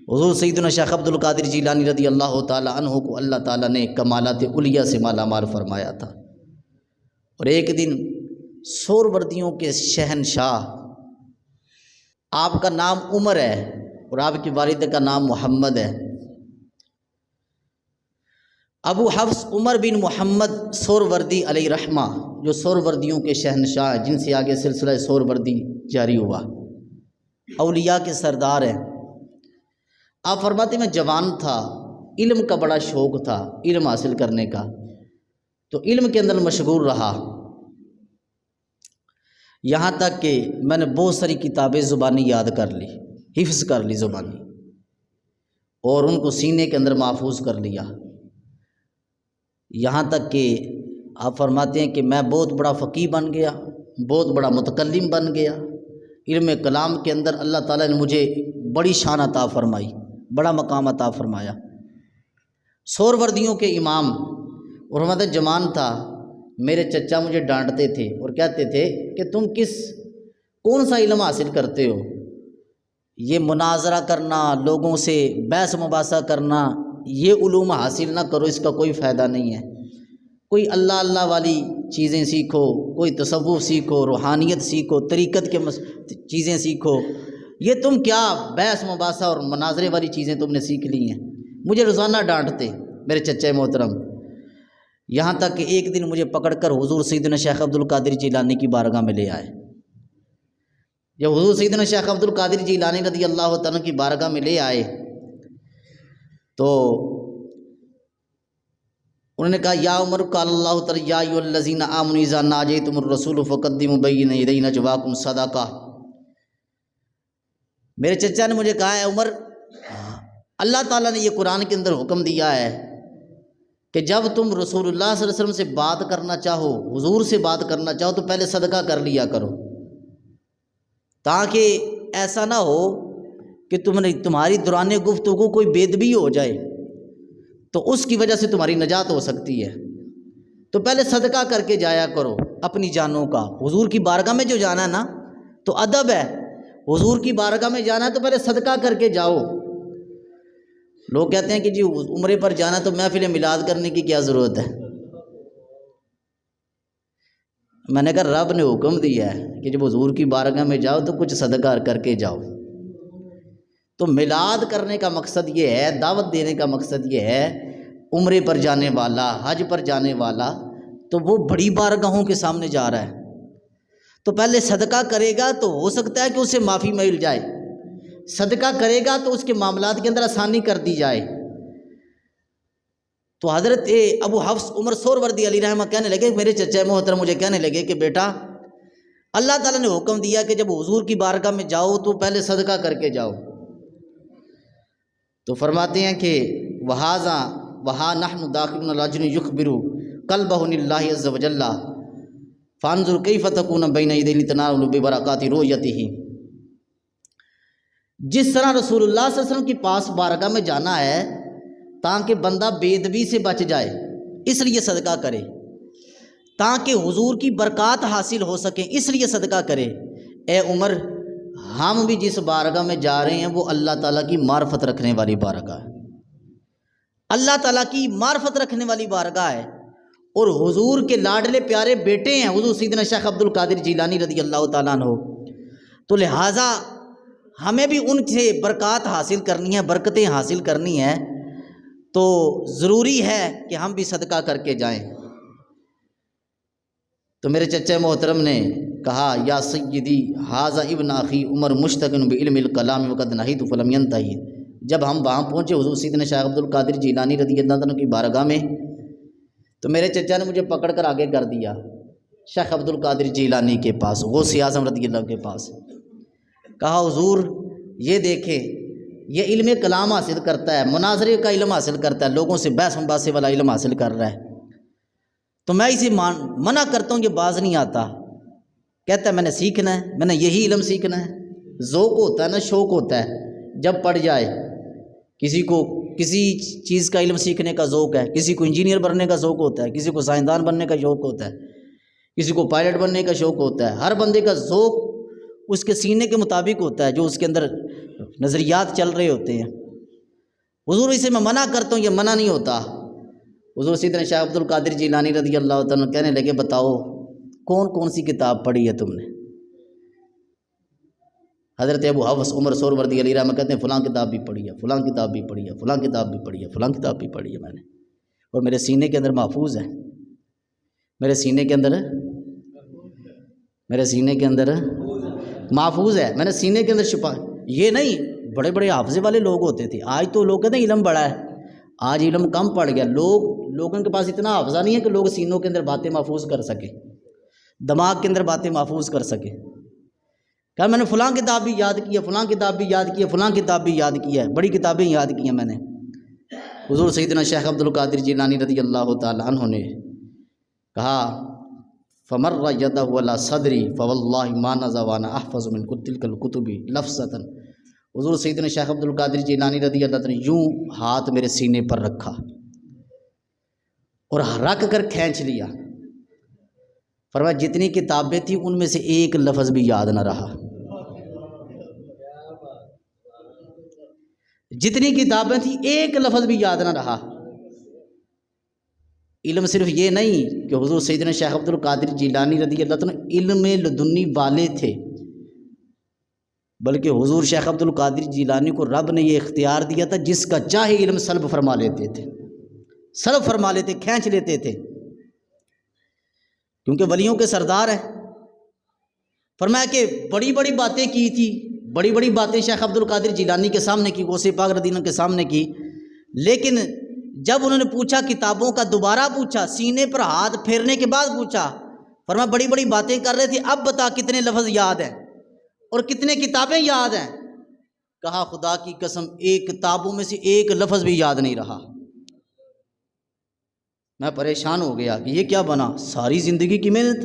حضور سیدنا شیخ عبد القادر جیلانی رضی اللہ تعالیٰ عنہ کو اللہ تعالیٰ نے کمالات علیہ سے مالا مال فرمایا تھا، اور ایک دن سہروردیوں کے شہنشاہ، آپ کا نام عمر ہے اور آپ کی والدہ کا نام محمد ہے، ابو حفص عمر بن محمد سہروردی علیہ رحمہ، جو سہروردیوں کے شہنشاہ ہیں، جن سے آگے سلسلہ سہروردی جاری ہوا، اولیاء کے سردار ہیں۔ آپ فرماتے میں جوان تھا، علم کا بڑا شوق تھا، علم حاصل کرنے کا، تو علم کے اندر مشغول رہا، یہاں تک کہ میں نے بہت ساری کتابیں زبانی یاد کر لی، حفظ کر لی زبانی، اور ان کو سینے کے اندر محفوظ کر لیا، یہاں تک کہ آپ فرماتے ہیں کہ میں بہت بڑا فقیہ بن گیا، بہت بڑا متکلم بن گیا، علم کلام کے اندر اللہ تعالیٰ نے مجھے بڑی شان عطا فرمائی، بڑا مقام عطا فرمایا۔ سہروردیوں کے امام، اور ہمارا جوان تھا، میرے چچا مجھے ڈانٹتے تھے اور کہتے تھے کہ تم کون سا علم حاصل کرتے ہو، یہ مناظرہ کرنا، لوگوں سے بحث مباحثہ کرنا، یہ علوم حاصل نہ کرو، اس کا کوئی فائدہ نہیں ہے، کوئی اللہ اللہ والی چیزیں سیکھو، کوئی تصوف سیکھو، روحانیت سیکھو، طریقت کے چیزیں سیکھو، یہ تم کیا بحث مباحثہ اور مناظرے والی چیزیں تم نے سیکھ لی ہیں۔ مجھے روزانہ ڈانٹتے میرے چچا محترم، یہاں تک کہ ایک دن مجھے پکڑ کر حضور سیدنا شیخ عبد القادر جیلانی کی بارگاہ میں لے آئے۔ جب حضور سیدنا شیخ عبد القادر جیلانی رضی اللہ تعالیٰ کی بارگاہ میں لے آئے تو انہوں نے کہا یا عمر قال اللہ تعالیٰ یا ایھا الذین آمنوا اذا ناجیتم الرسول فقدموا بین یدی نجواکم صدقہ۔ میرے چچا نے مجھے کہا ہے عمر، اللہ تعالیٰ نے یہ قرآن کے اندر حکم دیا ہے کہ جب تم رسول اللہ صلی اللہ علیہ وسلم سے بات کرنا چاہو، حضور سے بات کرنا چاہو تو پہلے صدقہ کر لیا کرو، تاکہ ایسا نہ ہو کہ تمہاری دوران گفتگو کوئی بے ادبی ہو جائے تو اس کی وجہ سے تمہاری نجات ہو سکتی ہے، تو پہلے صدقہ کر کے جایا کرو اپنی جانوں کا۔ حضور کی بارگاہ میں جو جانا ہے نا تو ادب ہے، حضور کی بارگاہ میں جانا ہے تو پہلے صدقہ کر کے جاؤ۔ لوگ کہتے ہیں کہ جی عمرے پر جانا تو محفل میلاد کرنے کی کیا ضرورت ہے؟ میں نے کہا رب نے حکم دیا ہے کہ جب حضور کی بارگاہ میں جاؤ تو کچھ صدقہ کر کے جاؤ۔ تو میلاد کرنے کا مقصد یہ ہے، دعوت دینے کا مقصد یہ ہے، عمرے پر جانے والا، حج پر جانے والا تو وہ بڑی بارگاہوں کے سامنے جا رہا ہے، تو پہلے صدقہ کرے گا تو ہو سکتا ہے کہ اسے معافی مل جائے، صدقہ کرے گا تو اس کے معاملات کے اندر آسانی کر دی جائے۔ تو حضرت ابو حفص عمر سہروردی علیہ رحمہ کہنے لگے، میرے چچا محترم مجھے کہنے لگے کہ بیٹا اللہ تعالیٰ نے حکم دیا کہ جب حضور کی بارگاہ میں جاؤ تو پہلے صدقہ کر کے جاؤ۔ تو فرماتے ہیں کہ وہا نحن داخلون رجل یخبر قلبہ اللہ عز وجل فانظر کیف تکون بین یدی تنال ببرکات رؤیتہ۔ جس طرح رسول اللہ صلی اللہ علیہ وسلم کے پاس بارگاہ میں جانا ہے تاکہ بندہ بے ادبی سے بچ جائے، اس لیے صدقہ کرے، تاکہ حضور کی برکات حاصل ہو سکیں، اس لیے صدقہ کرے۔ اے عمر، ہم بھی جس بارگاہ میں جا رہے ہیں وہ اللہ تعالیٰ کی معرفت رکھنے والی بارگاہ ہے، اللہ تعالیٰ کی معرفت رکھنے والی بارگاہ ہے، اور حضور کے لاڈلے پیارے بیٹے ہیں حضور سیدنا شیخ عبد القادر جیلانی رضی اللہ تعالیٰ عنہ، تو لہٰذا ہمیں بھی ان سے برکات حاصل کرنی ہے، برکتیں حاصل کرنی ہے، تو ضروری ہے کہ ہم بھی صدقہ کر کے جائیں۔ تو میرے چچا محترم نے کہا یا سیدی ھذا ابن اخی عمر مشتغل بعلم الکلام وقد نہیت فلم ینتہی۔ جب ہم وہاں پہنچے حضور سیدنا شیخ عبد القادر جیلانی رضی اللہ عنہ کی بارگاہ میں، تو میرے چچا نے مجھے پکڑ کر آگے کر دیا شیخ عبد القادر جیلانی کے پاس، غوث اعظم رضی اللہ کے پاس۔ کہا حضور یہ دیکھیں، یہ علم کلام حاصل کرتا ہے، مناظرے کا علم حاصل کرتا ہے، لوگوں سے بحث مباحثے والا علم حاصل کر رہا ہے، تو میں اسے منع کرتا ہوں، یہ باز نہیں آتا، کہتا ہے میں نے سیکھنا ہے، میں نے یہی علم سیکھنا ہے۔ ذوق ہوتا ہے نا، شوق ہوتا ہے، جب پڑھ جائے، کسی کو کسی چیز کا علم سیکھنے کا ذوق ہے، کسی کو انجینئر بننے کا ذوق ہوتا ہے، کسی کو سائنسدان بننے کا شوق ہوتا ہے، کسی کو پائلٹ بننے کا شوق ہوتا ہے، ہر بندے کا ذوق اس کے سینے کے مطابق ہوتا ہے، جو اس کے اندر نظریات چل رہے ہوتے ہیں۔ حضور اسے میں منع کرتا ہوں، یہ منع نہیں ہوتا۔ حضور سیدنا شیخ عبد القادر جیلانی رضی اللہ تعالیٰ عنہ کہنے لگے بتاؤ کون کون سی کتاب پڑھی ہے تم نے؟ حضرت ابو حفص عمر سہروردی علیہ رحمہ کہتے ہیں فلاں کتاب بھی پڑھی ہے، فلاں کتاب بھی پڑھی ہے، فلاں کتاب بھی پڑھی ہے، فلاں کتاب بھی پڑھی ہے میں نے، اور میرے سینے کے اندر محفوظ ہے، میرے سینے کے اندر، میرے سینے کے اندر محفوظ ہے، میں نے سینے کے اندر چھپا۔ یہ نہیں بڑے بڑے حافظے والے لوگ ہوتے تھے، آج تو لوگ کہتے ہیں علم بڑا ہے، آج علم کم پڑ گیا، لوگوں کے پاس اتنا حافظہ نہیں ہے کہ لوگ سینوں کے اندر باتیں محفوظ کر سکے، دماغ کے اندر باتیں محفوظ کر سکے۔ کہ میں نے فلاں کتاب بھی یاد کی ہے، فلاں کتاب بھی یاد کی ہے، فلاں کتاب بھی یاد کی ہے، بڑی کتابیں یاد کی ہیں میں نے۔ حضور سیدنا شیخ عبد القادر جیلانی رضی اللہ تعالی عنہ نے کہا فمر یدہ علی صدری فواللہ ما نزا وانا احفظ من تلک الکتب لفظۃ۔ حضور سیدنا شیخ عبد القادر جیلانی رضی اللہ تعالی نے یوں ہاتھ میرے سینے پر رکھا اور رکھ کر کھینچ لیا، فرمایا جتنی کتابیں تھیں ان میں سے ایک لفظ بھی یاد نہ رہا، جتنی کتابیں تھیں ایک لفظ بھی یاد نہ رہا۔ علم صرف یہ نہیں کہ حضور سیدنا شیخ عبد القادر جیلانی رضی اللہ تعالیٰ علم لدنی والے تھے، بلکہ حضور شیخ عبد القادر جیلانی کو رب نے یہ اختیار دیا تھا جس کا چاہے علم سلب فرما لیتے تھے، سلب فرما لیتے، کھینچ لیتے تھے، کیونکہ ولیوں کے سردار ہیں۔ فرمایا کہ بڑی بڑی باتیں کی تھی، بڑی بڑی باتیں شیخ عبد القادر جیلانی کے سامنے کی، غوث پاک رضی اللہ عنہ کے سامنے کی، لیکن جب انہوں نے پوچھا کتابوں کا، دوبارہ پوچھا، سینے پر ہاتھ پھیرنے کے بعد پوچھا، فرمایا بڑی بڑی باتیں کر رہے تھے، اب بتا کتنے لفظ یاد ہیں اور کتنے کتابیں یاد ہیں؟ کہا خدا کی قسم ایک کتابوں میں سے ایک لفظ بھی یاد نہیں رہا۔ میں پریشان ہو گیا کہ یہ کیا بنا، ساری زندگی کی محنت،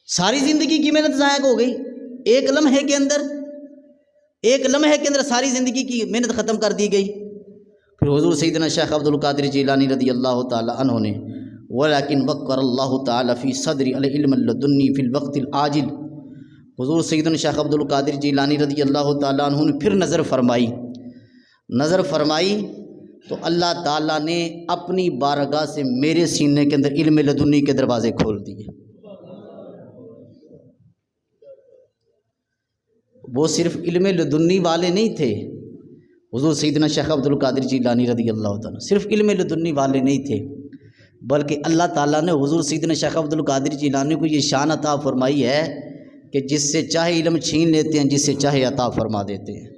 ساری زندگی کی محنت ضائع ہو گئی، ایک لمحے کے اندر، ایک لمحے کے اندر ساری زندگی کی محنت ختم کر دی گئی۔ پھر حضور سیدنا شیخ عبد القادر جیلانی رضی اللہ تعالی عنہ نے ولیکن وقر اللہ تعالی فی صدری العلم اللدنی فی الوقت العاجل، حضور سیدنا شیخ عبد القادر جیلانی رضی اللہ تعالی عنہ نے پھر نظر فرمائی، نظر فرمائی تو اللہ تعالیٰ نے اپنی بارگاہ سے میرے سینے کے اندر علم لدنی کے دروازے کھول دیے۔ وہ صرف علم لدنی والے نہیں تھے، حضور سیدنا شیخ عبد القادر جیلانی رضی اللہ تعالیٰ صرف علم لدنی والے نہیں تھے، بلکہ اللہ تعالیٰ نے حضور سیدنا شیخ عبد القادر جیلانی کو یہ شان عطا فرمائی ہے کہ جس سے چاہے علم چھین لیتے ہیں، جس سے چاہے عطا فرما دیتے ہیں۔